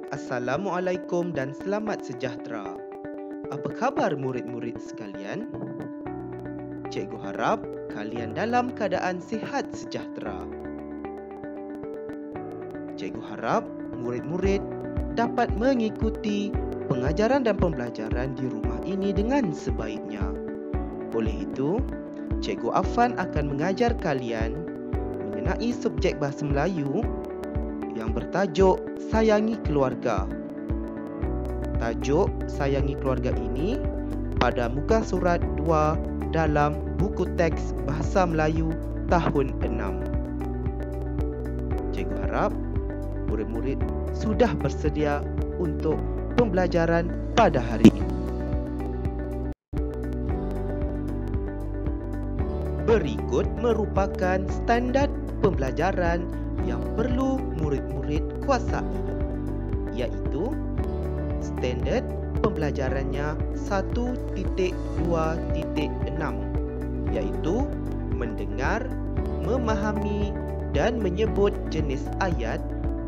Assalamualaikum dan selamat sejahtera. Apa khabar murid-murid sekalian? Cikgu harap kalian dalam keadaan sihat sejahtera. Cikgu harap murid-murid dapat mengikuti pengajaran dan pembelajaran di rumah ini dengan sebaiknya. Oleh itu, Cikgu Afan akan mengajar kalian mengenai subjek Bahasa Melayu yang bertajuk Sayangi Keluarga. Tajuk Sayangi Keluarga ini pada muka surat 2 dalam buku teks Bahasa Melayu tahun 6. Cikgu harap murid-murid sudah bersedia untuk pembelajaran pada hari ini. Berikut merupakan standard pembelajaran yang perlu murid-murid kuasai, iaitu standard pembelajarannya 1.2.6, iaitu mendengar, memahami dan menyebut jenis ayat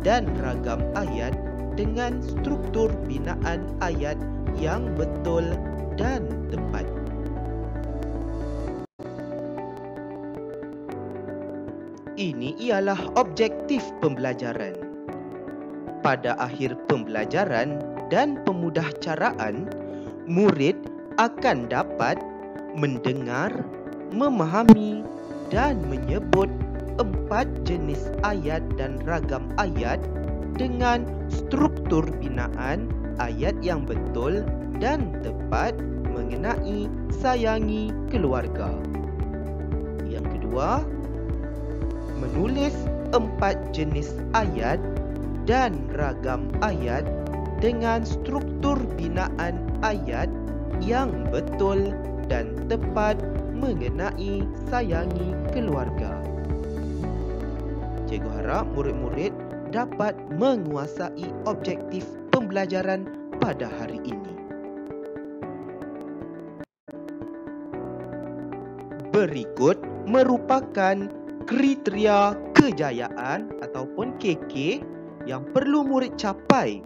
dan ragam ayat dengan struktur binaan ayat yang betul dan tepat. Ini ialah objektif pembelajaran. Pada akhir pembelajaran dan pemudahcaraan, murid akan dapat mendengar, memahami dan menyebut 4 jenis ayat dan ragam ayat dengan struktur binaan ayat yang betul dan tepat mengenai sayangi keluarga. Yang kedua, menulis 4 jenis ayat dan ragam ayat dengan struktur binaan ayat yang betul dan tepat mengenai sayangi keluarga. Cikgu harap murid-murid dapat menguasai objektif pembelajaran pada hari ini. Berikut merupakan kriteria kejayaan ataupun KK yang perlu murid capai.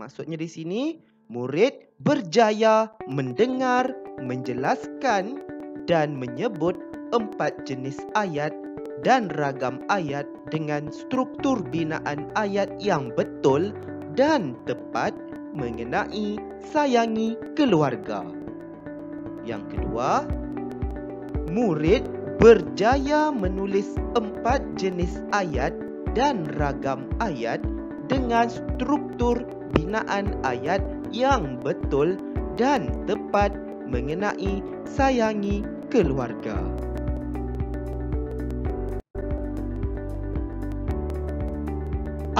Maksudnya di sini, murid berjaya mendengar, menjelaskan dan menyebut 4 jenis ayat dan ragam ayat dengan struktur binaan ayat yang betul dan tepat mengenai sayangi keluarga. Yang kedua, murid berjaya menulis 4 jenis ayat dan ragam ayat dengan struktur binaan ayat yang betul dan tepat mengenai sayangi keluarga.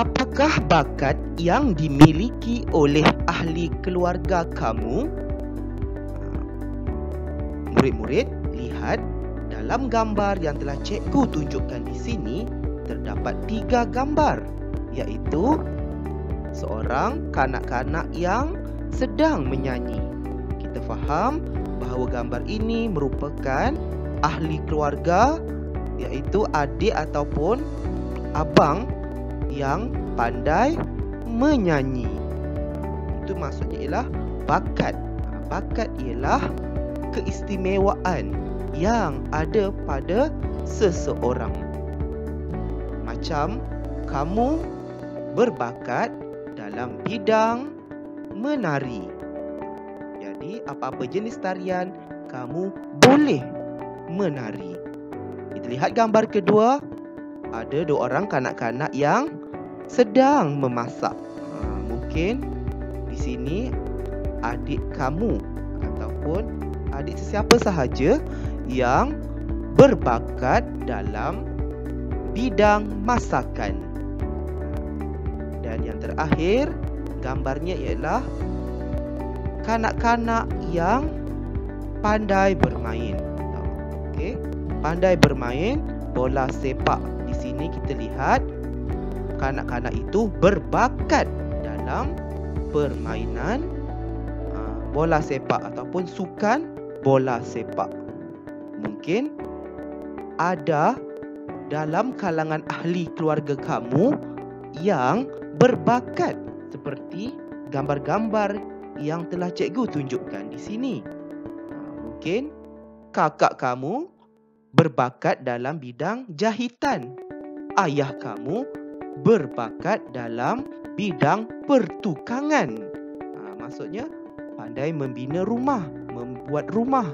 Apakah bakat yang dimiliki oleh ahli keluarga kamu? Murid-murid, lihat dalam gambar yang telah cikgu tunjukkan di sini, terdapat 3 gambar, iaitu seorang kanak-kanak yang sedang menyanyi. Kita faham bahawa gambar ini merupakan ahli keluarga, iaitu adik ataupun abang yang pandai menyanyi. Itu maksudnya ialah bakat. Bakat ialah keistimewaan yang ada pada seseorang. Macam kamu berbakat dalam bidang menari. Jadi apa-apa jenis tarian kamu boleh menari. Kita lihat gambar kedua. Ada 2 orang kanak-kanak yang sedang memasak. Mungkin di sini adik kamu ataupun adik sesiapa sahaja yang berbakat dalam bidang masakan. Dan yang terakhir, gambarnya ialah kanak-kanak yang pandai bermain. Okey, pandai bermain bola sepak. Di sini kita lihat kanak-kanak itu berbakat dalam permainan bola sepak ataupun sukan bola sepak. Mungkin ada dalam kalangan ahli keluarga kamu yang berbakat seperti gambar-gambar yang telah cikgu tunjukkan di sini. Mungkin kakak kamu berbakat dalam bidang jahitan. Ayah kamu berbakat dalam bidang pertukangan. Maksudnya pandai membina rumah, membuat rumah.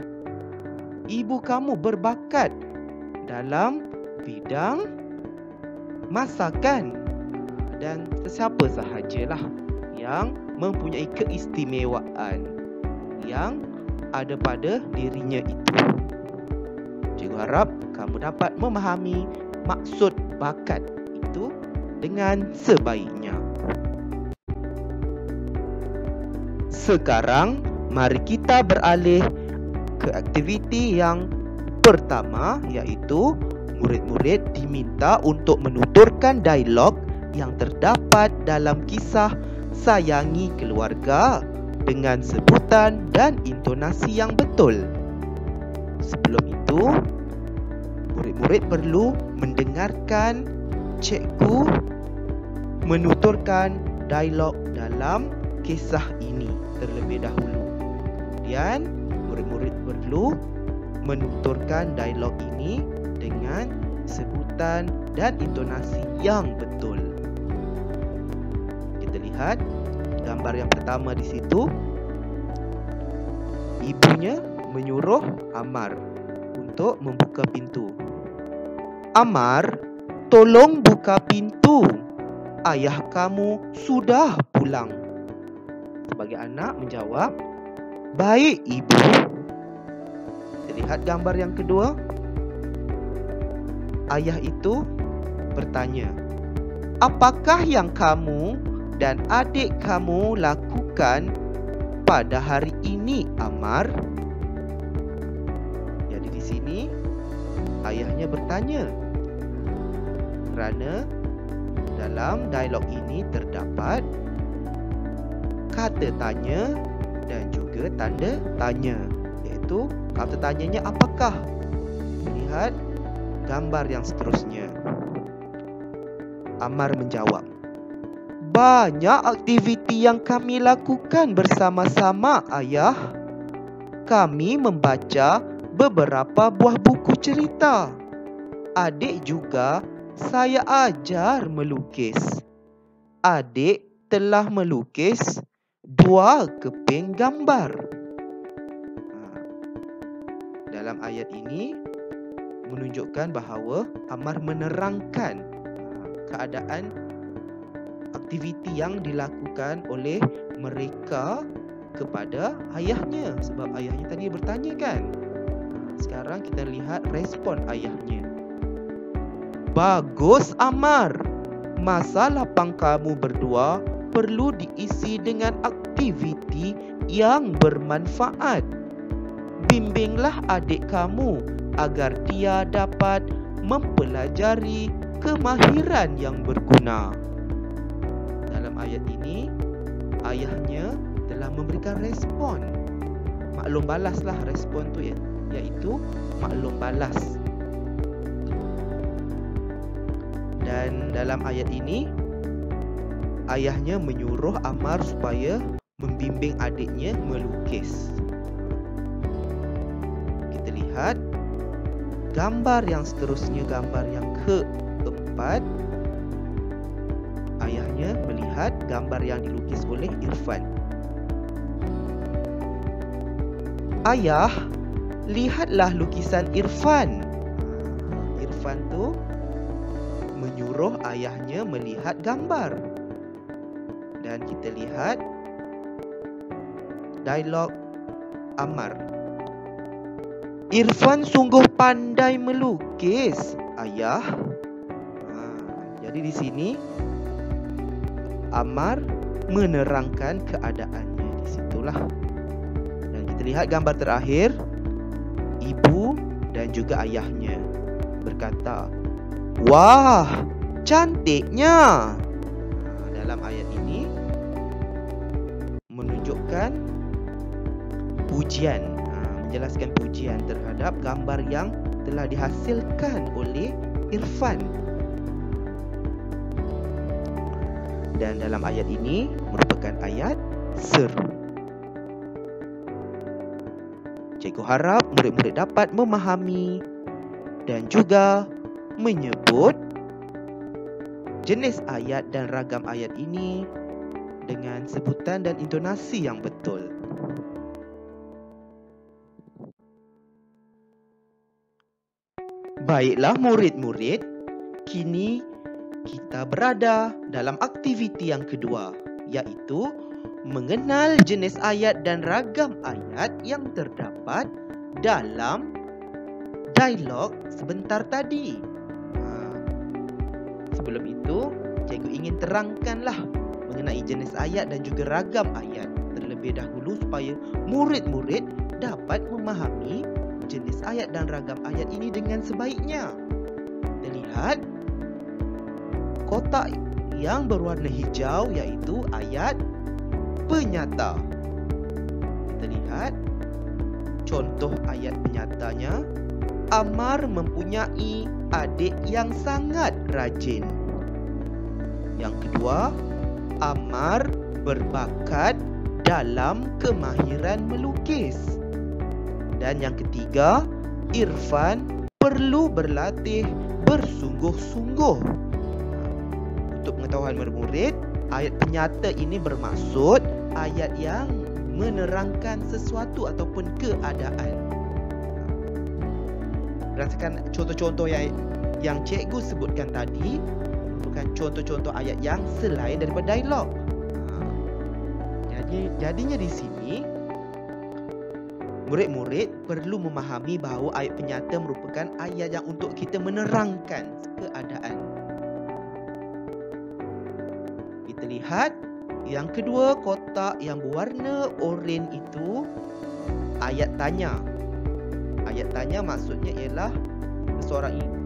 Ibu kamu berbakat dalam bidang masakan. Dan sesiapa sahajalah yang mempunyai keistimewaan yang ada pada dirinya itu. Cikgu harap kamu dapat memahami maksud bakat itu dengan sebaiknya. Sekarang, mari kita beralih ke aktiviti yang pertama, iaitu murid-murid diminta untuk menuturkan dialog yang terdapat dalam kisah Sayangi Keluarga dengan sebutan dan intonasi yang betul. Sebelum itu, murid-murid perlu mendengarkan cikgu menuturkan dialog dalam kisah ini terlebih dahulu. Kemudian, murid-murid perlu menuturkan dialog ini dengan sebutan dan intonasi yang betul. Kita lihat gambar yang pertama di situ. Ibunya menyuruh Amar untuk membuka pintu. Amar, tolong buka pintu. Ayah kamu sudah pulang. Sebagai anak menjawab, baik ibu. Kita lihat gambar yang kedua. Ayah itu bertanya, apakah yang kamu dan adik kamu lakukan pada hari ini, Amar? Jadi di sini ayahnya bertanya, kerana dalam dialog ini terdapat kata tanya dan juga tanda tanya, iaitu kata tanyanya apakah? Lihat gambar yang seterusnya. Amar menjawab, banyak aktiviti yang kami lakukan bersama-sama, ayah. Kami membaca beberapa buah buku cerita. Adik juga saya ajar melukis. Adik telah melukis 2 keping gambar. Dalam ayat ini menunjukkan bahawa Amar menerangkan keadaan aktiviti yang dilakukan oleh mereka kepada ayahnya. Sebab ayahnya tadi bertanya kan. Sekarang kita lihat respon ayahnya. Bagus Amar. Masa lapang kamu berdua perlu diisi dengan aktiviti yang bermanfaat. Bimbinglah adik kamu agar dia dapat mempelajari kemahiran yang berguna. Dalam ayat ini, ayahnya telah memberikan respon. Maklum balaslah respon tu iaitu maklum balas. Dan dalam ayat ini, ayahnya menyuruh Amar supaya membimbing adiknya melukis. Kita lihat gambar yang seterusnya, gambar yang keempat. Ayahnya melihat gambar yang dilukis oleh Irfan. Ayah, lihatlah lukisan Irfan. Irfan tu menyuruh ayahnya melihat gambar. Dan kita lihat dialog Amar. Irfan sungguh pandai melukis, ayah. Jadi di sini Amar menerangkan keadaannya di situlah. Dan kita lihat gambar terakhir, ibu dan juga ayahnya berkata, wah, cantiknya. Dalam ayat ini menunjukkan pujian, menjelaskan pujian terhadap gambar yang telah dihasilkan oleh Irfan. Dan dalam ayat ini merupakan ayat seru. Cikgu harap murid-murid dapat memahami dan juga menyebut jenis ayat dan ragam ayat ini dengan sebutan dan intonasi yang betul. Baiklah murid-murid, kini kita berada dalam aktiviti yang kedua, iaitu mengenal jenis ayat dan ragam ayat yang terdapat dalam dialog sebentar tadi. Sebelum itu, cikgu ingin terangkanlah mengenai jenis ayat dan juga ragam ayat terlebih dahulu supaya murid-murid dapat memahami jenis ayat dan ragam ayat ini dengan sebaiknya. Kita lihat kotak yang berwarna hijau iaitu ayat penyata. Kita lihat contoh ayat penyatanya. Amar mempunyai adik yang sangat rajin. Yang kedua, Amar berbakat dalam kemahiran melukis. Dan yang ketiga, Irfan perlu berlatih bersungguh-sungguh. Untuk pengetahuan murid-murid, ayat penyata ini bermaksud ayat yang menerangkan sesuatu ataupun keadaan. Berdasarkan contoh-contoh yang cikgu sebutkan tadi, merupakan contoh-contoh ayat yang selain daripada dialog. Jadinya di sini murid-murid perlu memahami bahawa ayat penyata merupakan ayat yang untuk kita menerangkan keadaan. Kita lihat yang kedua, kotak yang berwarna oranye itu ayat tanya. Ayat tanya maksudnya ialah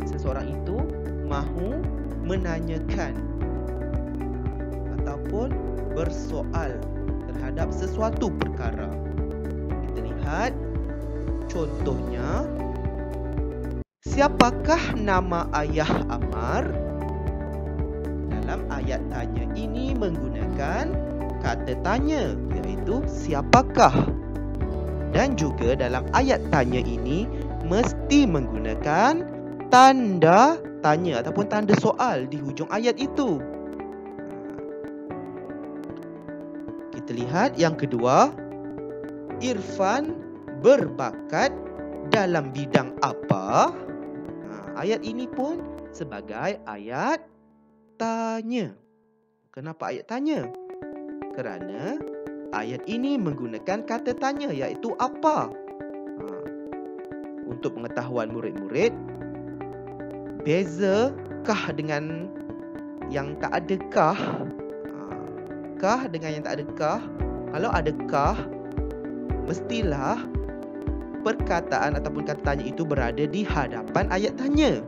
seseorang itu mahu menanyakan ataupun bersoal terhadap sesuatu perkara. Kita lihat contohnya. Siapakah nama ayah Amar? Dalam ayat tanya ini menggunakan kata tanya, iaitu siapakah. Dan juga dalam ayat tanya ini mesti menggunakan tanda tanya ataupun tanda soal di hujung ayat itu. Kita lihat yang kedua. Irfan berbakat dalam bidang apa? Ayat ini pun sebagai ayat tanya. Kenapa ayat tanya? Kerana ayat ini menggunakan kata tanya iaitu apa. Untuk pengetahuan murid-murid, beza kah dengan yang tak ada kah? Kah dengan yang tak ada kah? Kalau ada kah, mestilah perkataan ataupun kata tanya itu berada di hadapan ayat tanya.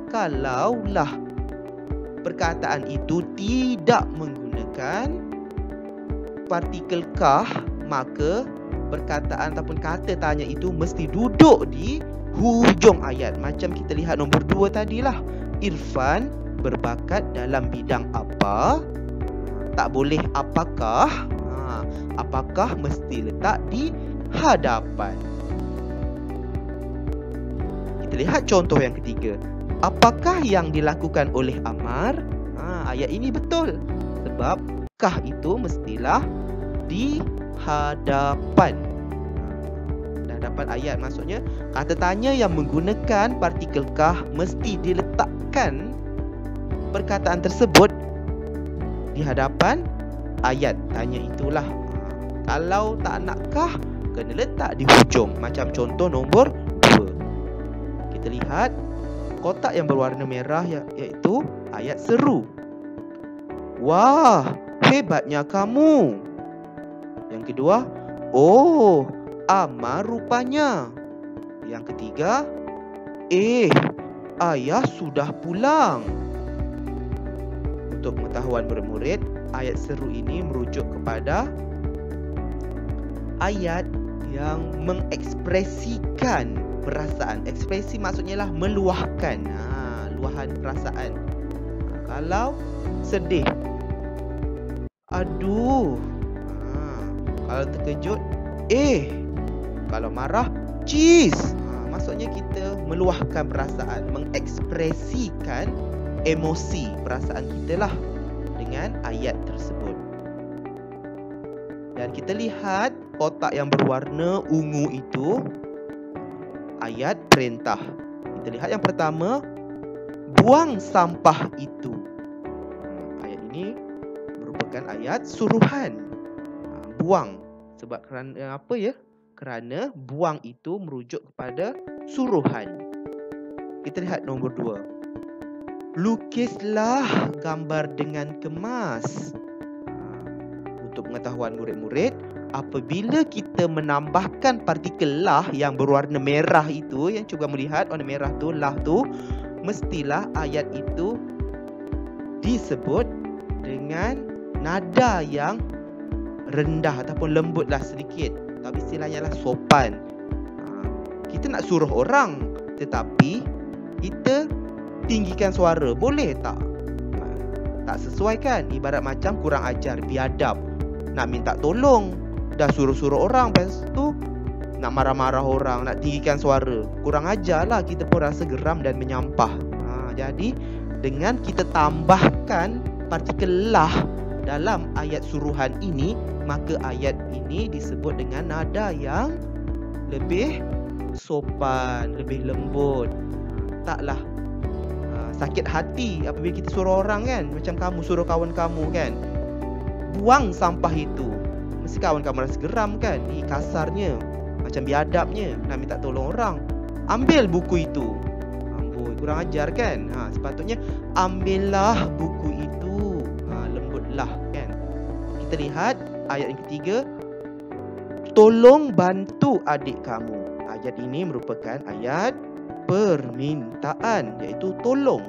Kalaulah perkataan itu tidak menggunakan partikel kah, maka perkataan ataupun kata tanya itu mesti duduk di hujung ayat. Macam kita lihat nombor 2 tadilah. Irfan berbakat dalam bidang apa? Tak boleh apakah. Apakah mesti letak di hadapan. Kita lihat contoh yang ketiga. Apakah yang dilakukan oleh Amar? Ayat ini betul. Sebab kah itu mestilah di hadapan. Hadapan ayat maksudnya kata tanya yang menggunakan partikel kah mesti diletakkan perkataan tersebut di hadapan ayat tanya itulah. Kalau tak nak kah, kena letak di hujung. Macam contoh nombor 2. Kita lihat kotak yang berwarna merah iaitu ayat seru. Wah, hebatnya kamu. Yang kedua, oh, Amar rupanya. Yang ketiga, ayah sudah pulang. Untuk pengetahuan murid-murid, ayat seru ini merujuk kepada ayat yang mengekspresikan perasaan. Ekspresi maksudnya lah meluahkan, luahan perasaan. Kalau sedih, aduh. Kalau terkejut, kalau marah, cheese. Maksudnya kita meluahkan perasaan, mengekspresikan emosi perasaan kita lah dengan ayat tersebut. Dan kita lihat kotak yang berwarna ungu itu ayat perintah. Kita lihat yang pertama, buang sampah itu. Ayat ini merupakan ayat suruhan. Buang. Sebab kerana apa ya? Kerana buang itu merujuk kepada suruhan. Kita lihat nombor 2. Lukislah gambar dengan kemas. Untuk pengetahuan murid-murid, apabila kita menambahkan partikel lah yang berwarna merah itu, yang cuba melihat warna merah tu, lah tu, mestilah ayat itu disebut dengan nada yang rendah ataupun lembutlah sedikit. Tapi istilahnya lah sopan. Kita nak suruh orang, tetapi kita tinggikan suara, boleh tak? Tak sesuai kan? Ibarat macam kurang ajar, biadab. Nak minta tolong, dah suruh-suruh orang, lepas tu nak marah-marah orang, nak tinggikan suara. Kurang ajar lah, kita pun rasa geram dan menyampah. Jadi dengan kita tambahkan partikel lah dalam ayat suruhan ini, maka ayat ini disebut dengan nada yang lebih sopan, lebih lembut. Taklah sakit hati apabila kita suruh orang kan. Macam kamu suruh kawan kamu kan, buang sampah itu. Mesti kawan kamu rasa geram kan. Ni kasarnya, macam biadabnya nak minta tolong orang. Ambil buku itu. Amboi, kurang ajar kan. Sepatutnya ambillah buku itu. Lembutlah kan. Kita lihat ayat yang ketiga, tolong bantu adik kamu. Ayat ini merupakan ayat permintaan, iaitu tolong.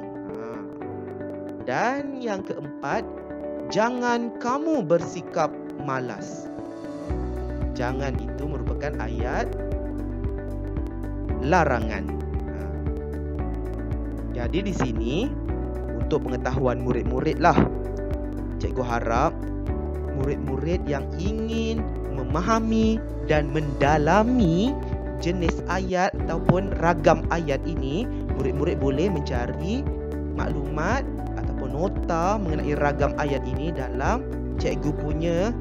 Dan yang keempat, jangan kamu bersikap malas. Jangan itu merupakan ayat larangan. Jadi di sini untuk pengetahuan murid-murid lah, cikgu harap murid-murid yang ingin memahami dan mendalami jenis ayat ataupun ragam ayat ini, murid-murid boleh mencari maklumat ataupun nota mengenai ragam ayat ini dalam cikgu punya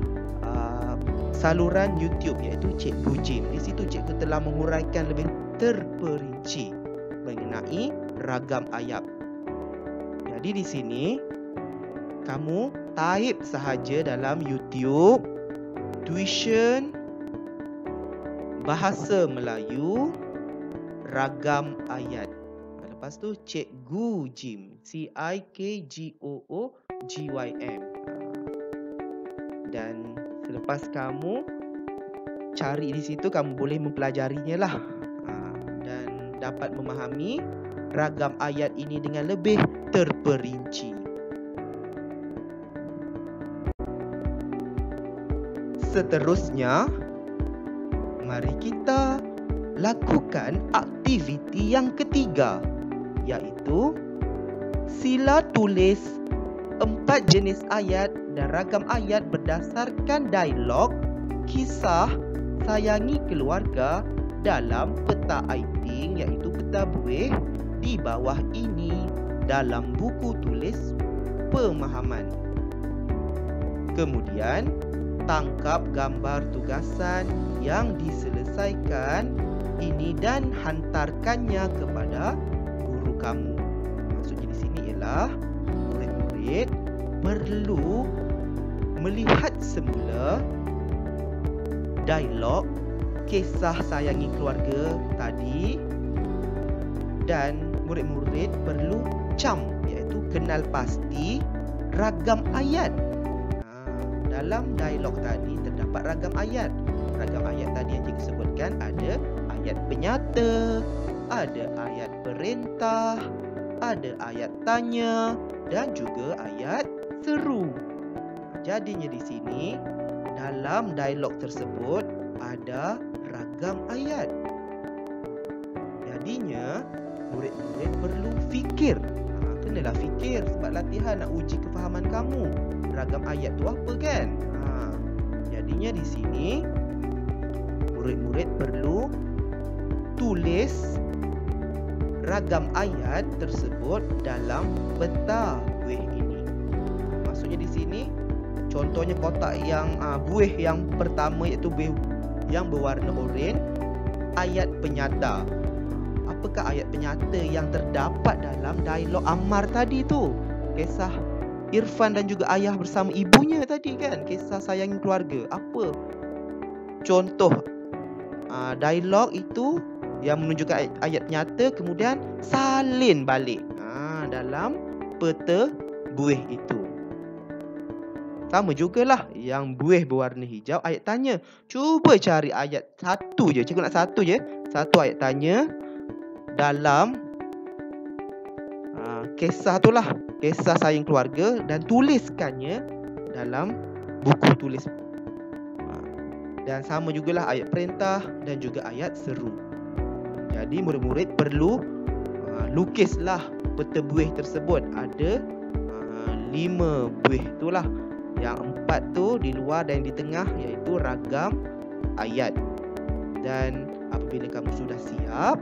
saluran YouTube, iaitu Cikgu Jim. Di situ cikgu telah menguraikan lebih terperinci mengenai ragam ayat. Jadi di sini kamu type sahaja dalam YouTube tuition bahasa Melayu ragam ayat. Lepas tu Cikgu Jim, CIKGOOGYM. Dan selepas kamu cari di situ, kamu boleh mempelajarinya lah. Dan dapat memahami ragam ayat ini dengan lebih terperinci. Seterusnya, mari kita lakukan aktiviti yang ketiga, iaitu sila tulis 4 jenis ayat dan ragam ayat berdasarkan dialog kisah Sayangi Keluarga dalam peta iting, iaitu peta buih di bawah ini dalam buku tulis pemahaman. Kemudian tangkap gambar tugasan yang diselesaikan ini dan hantarkannya kepada guru kamu. Maksudnya di sini ialah murid-murid perlu melihat semula dialog kisah Sayangi Keluarga tadi, dan murid-murid perlu cam, iaitu kenal pasti ragam ayat. Dalam dialog tadi terdapat ragam ayat. Ragam ayat tadi yang disebutkan ada ayat penyata, ada ayat perintah, ada ayat tanya dan juga ayat seru. Jadinya di sini dalam dialog tersebut ada ragam ayat. Jadinya murid-murid perlu fikir. Kenalah fikir sebab latihan nak uji kefahaman kamu. ragam ayat tu apa kan? Jadinya di sini murid-murid perlu tulis ragam ayat tersebut dalam peta buih ini. Maksudnya di sini contohnya kotak yang buih yang pertama iaitu buih yang berwarna oranye, ayat penyata. Apakah ayat penyata yang terdapat dalam dialog Ammar tadi tu? Kisah Irfan dan juga ayah bersama ibunya tadi kan, kisah sayang keluarga. Apa contoh dialog itu yang menunjukkan ayat nyata kemudian salin balik dalam peta buih itu. Sama jugalah yang buih berwarna hijau, ayat tanya. Cuba cari ayat satu je. Cikgu nak satu je. Satu ayat tanya dalam kisah tu lah, kisah sayang keluarga, dan tuliskannya dalam buku tulis. Dan sama jugalah ayat perintah dan juga ayat seru. Jadi murid-murid perlu lukislah peta buih tersebut. Ada 5 buih itulah. Yang 4 tu di luar dan di tengah iaitu ragam ayat. Dan apabila kamu sudah siap,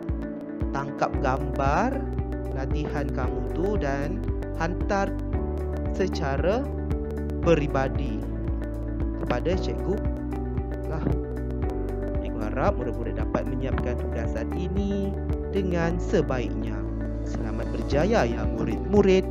tangkap gambar latihan kamu tu dan hantar secara peribadi kepada cikgu lah. Cikgu harap murid-murid dapat menyiapkan tugasan ini dengan sebaiknya. Selamat berjaya ya murid-murid.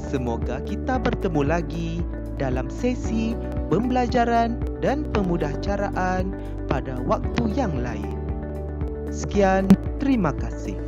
Semoga kita bertemu lagi dalam sesi pembelajaran dan pemudahcaraan pada waktu yang lain. Sekian, terima kasih.